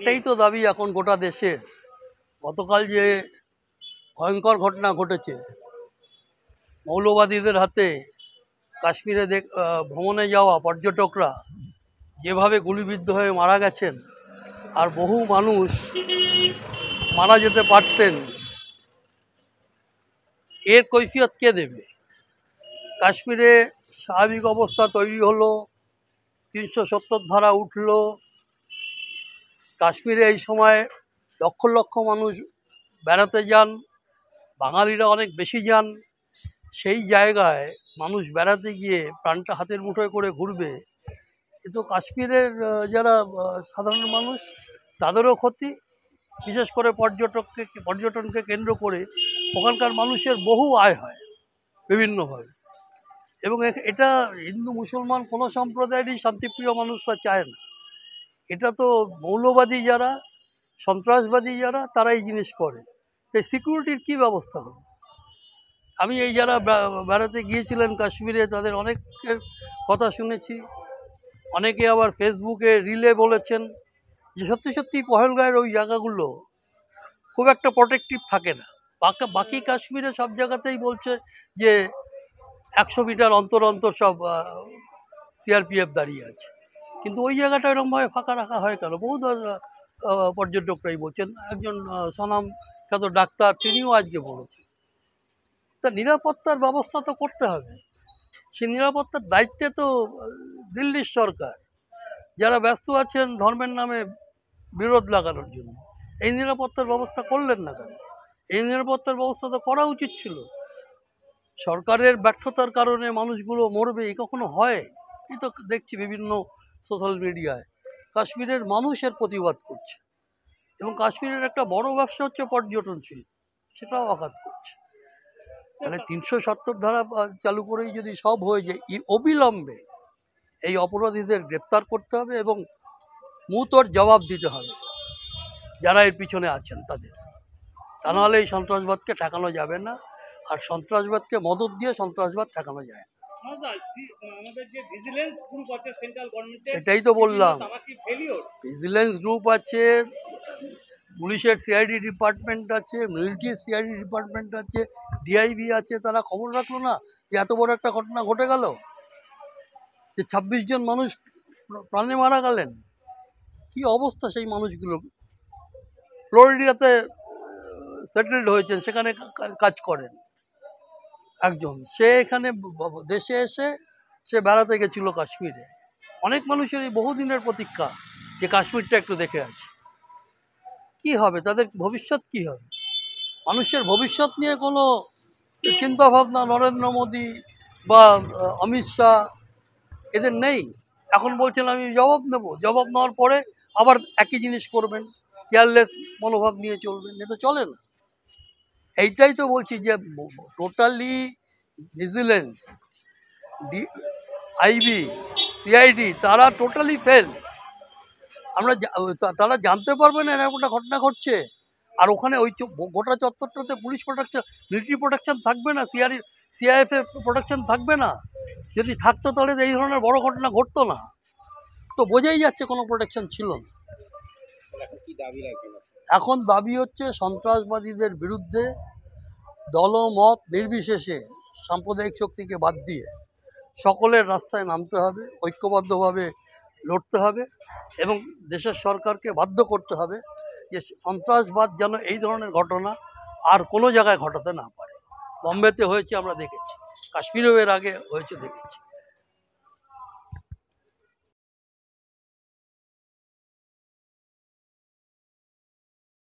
একটাই তো দাবি এখন গোটা দেশের। গতকাল যে ভয়ঙ্কর ঘটনা ঘটেছে, মৌলবাদীদের হাতে কাশ্মীরে ভ্রমণে যাওয়া পর্যটকরা যেভাবে গুলিবিদ্ধ হয়ে মারা গেছেন, আর বহু মানুষ মারা যেতে পারতেন, এর কৈফিয়ত কে দেবে? কাশ্মীরে স্বাভাবিক অবস্থা তৈরি হলো, 370 ধারা উঠল, কাশ্মীরে এই সময় লক্ষ লক্ষ মানুষ বেড়াতে যান, বাঙালিরা অনেক বেশি যান। সেই জায়গায় মানুষ বেড়াতে গিয়ে প্রাণটা হাতের মুঠোয় করে ঘুরবে, এ তো কাশ্মীরের যারা সাধারণ মানুষ তাদেরও ক্ষতি। বিশেষ করে পর্যটনকে কেন্দ্র করে ওখানকার মানুষের বহু আয় হয় বিভিন্নভাবে, এবং এটা হিন্দু মুসলমান কোনো সম্প্রদায়েরই শান্তিপ্রিয় মানুষরা চায় না। এটা তো মৌলবাদী যারা, সন্ত্রাসবাদী যারা, তারা এই জিনিস করে। তাই সিকিউরিটির কী ব্যবস্থা হবে? আমি এই যারা বেড়াতে গিয়েছিলেন কাশ্মীরে তাদের অনেকের কথা শুনেছি, অনেকে আবার ফেসবুকে রিলে বলেছেন যে সত্যি সত্যি পহেলগাঁয়ের ওই জায়গাগুলো খুব একটা প্রোটেক্টিভ থাকে না। বাকি কাশ্মীরে সব জায়গাতেই বলছে যে 100 মিটার অন্তর অন্তর সব সিআরপিএফ দাঁড়িয়ে আছে, কিন্তু ওই জায়গাটা এরকমভাবে ফাঁকা রাখা হয় কেন? বহু পর্যটকরাই বলছেন। একজন সনাম খ্যাত ডাক্তার তিনিও আজকে বলেছেন। তা নিরাপত্তার ব্যবস্থা তো করতে হবে। সেই নিরাপত্তার দায়িত্বে তো দিল্লির সরকার, যারা ব্যস্ত আছেন ধর্মের নামে বিরোধ লাগানোর জন্য। এই নিরাপত্তার ব্যবস্থা করলেন না কেন? এই নিরাপত্তার ব্যবস্থা তো করা উচিত ছিল। সরকারের ব্যর্থতার কারণে মানুষগুলো মরবে, এই কখনো হয়? এই তো দেখছি বিভিন্ন সোশ্যাল মিডিয়ায় কাশ্মীরের মানুষের প্রতিবাদ করছে, এবং কাশ্মীরের একটা বড় ব্যবসা হচ্ছে পর্যটন শিল্প, সেটাও আঘাত করছে। মানে 370 ধারা চালু করেই যদি সব হয়ে যায়, অবিলম্বে এই অপরাধীদের গ্রেপ্তার করতে হবে এবং মুহূর্তের জবাব দিতে হবে যারা এর পিছনে আছেন তাদের। তা নাহলে এই সন্ত্রাসবাদকে ঠেকানো যাবে না, আর সন্ত্রাসবাদকে মদত দিয়ে সন্ত্রাসবাদ ঠেকানো যায় না। সেটাই তো বললাম, ভিজিলেন্স গ্রুপ আছে, পুলিশের সিআইডি ডিপার্টমেন্ট আছে, মিলিটারি সিআইডি ডিপার্টমেন্ট আছে, ডিআইবি আছে। তারা খবর রাখলো না যে এত বড় একটা ঘটনা ঘটে গেল, যে 26 জন মানুষ প্রাণে মারা গেলেন। কি অবস্থা সেই মানুষগুলো? ফ্লোরিডাতে সেটেলড হয়েছেন, সেখানে কাজ করেন একজন, সে এখানে দেশে এসে সে বেড়াতে গেছিল কাশ্মীরে। অনেক মানুষের এই বহুদিনের প্রতীক্ষা যে কাশ্মীরটা একটু দেখে আসে। কি হবে তাদের ভবিষ্যৎ? কি হবে? মানুষের ভবিষ্যৎ নিয়ে কোনো চিন্তা ভাবনা নরেন্দ্র মোদী বা অমিত শাহ এদের নেই। এখন বলছেন আমি জবাব নেব, জবাব নেওয়ার পরে আবার একই জিনিস করবেন, কেয়ারলেস মনোভাব নিয়ে চলবেন। এ তো চলে না। এইটাই তো বলছি যে টোটালি ভিজিলেন্স, আইবি, সিআইডি তারা টোটালি ফেল। তারা জানতে পারবে না এরকম একটা ঘটনা ঘটছে, আর ওখানে ওই গোটা চত্বরটাতে পুলিশ প্রোটেকশন, মিলিটারি প্রোটেকশন থাকবে না, সিআইএফ এর প্রোটেকশন থাকবে না। যদি থাকতো তাহলে এই ধরনের বড় ঘটনা ঘটতো না। তো বোঝাই যাচ্ছে কোনো প্রোটেকশন ছিল না। এখন দাবি হচ্ছে সন্ত্রাসবাদীদের বিরুদ্ধে দলমত নির্বিশেষে সাম্প্রদায়িক শক্তিকে বাদ দিয়ে সকলের রাস্তায় নামতে হবে, ঐক্যবদ্ধভাবে লড়তে হবে, এবং দেশের সরকারকে বাধ্য করতে হবে যে সন্ত্রাসবাদ যেন এই ধরনের ঘটনা আর কোনো জায়গায় ঘটাতে না পারে। বম্বেতে হয়েছে আমরা দেখেছি, কাশ্মীরেও এর আগে হয়েছে দেখেছি।